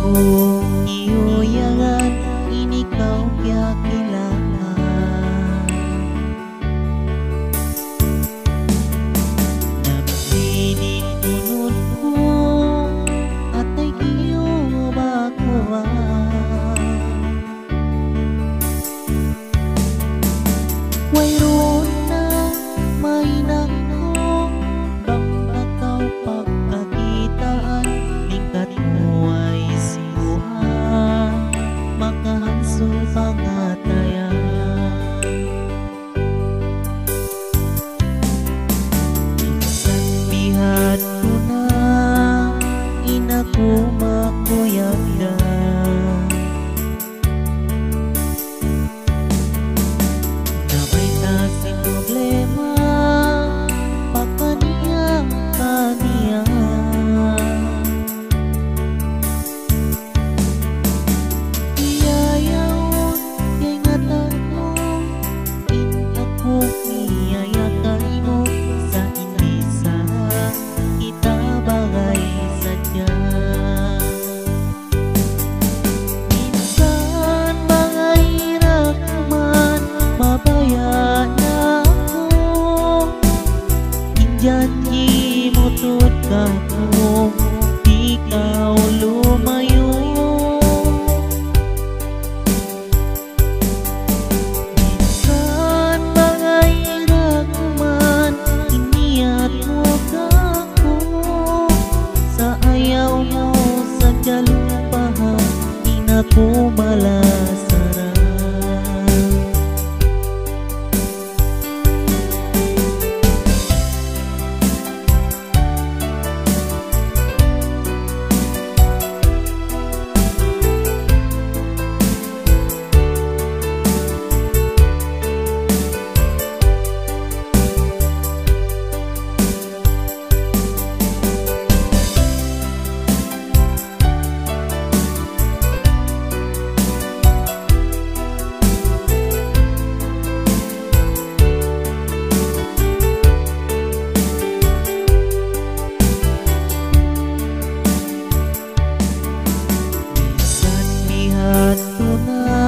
Kung iuyangan, ini kau kailangan. Napsining unod ko at ay giumakuha. Wayroon na may nako bang nakaw pagkakitaan, likat mo ay sinuhan, makahansong pangatayan. Minsan bihad ko na, ina ko makuyagdan. Nabay ta si problema, pakaniyang kaniya. Iyayawon kay ngatan mo, ako iyayakay mo, sa inisa kita bagay sadya. Minsan mga hirap man, mabayan ako, injanji mo tut ka mo, ikaw lumayo. Minsan mga hirap man, iniyat mo kako, sa ayaw mo sa jalupahan, ina ko malasara. Minsan bihad ko na,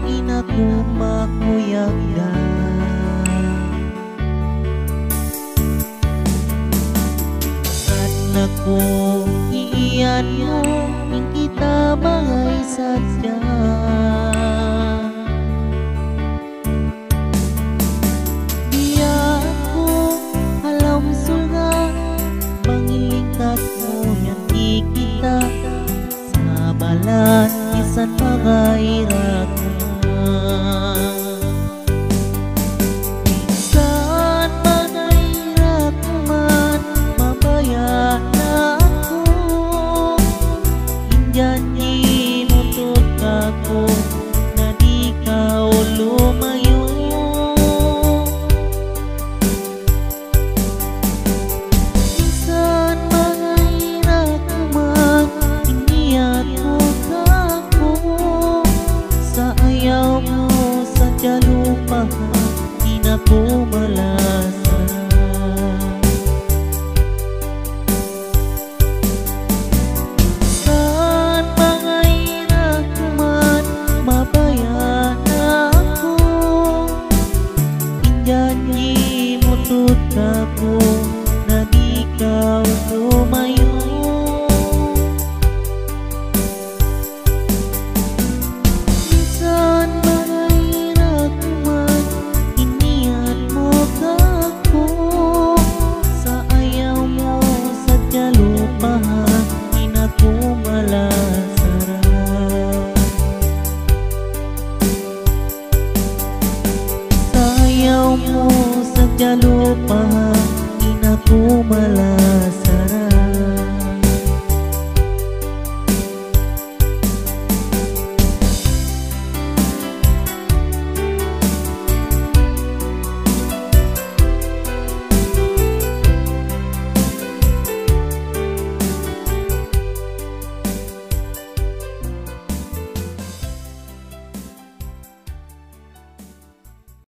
ina ko makuyagdan. Minsan ako iiyan mo, ing kita bagay sadya. Diyan ko alam suga, pangilingkat mo yan di kita, sa balat isan pagairat mo. Minsan magairat man, mabayan ako, injanji mo tut kako, na di ka lumayo. Minsan mahirap man, iniyat mo kako, sa ayaw mo sa jalupahan, ina ko malasara. Minsan mahirap man, mabayan ako, injanji mo tut kako, na di ka lumayo. Minsan mahirap man, iniyat mo kako, sa ayaw mo sa jalupahan, ina ko malasara. Sa ayaw mo sa jalupahan, ina ko malasara.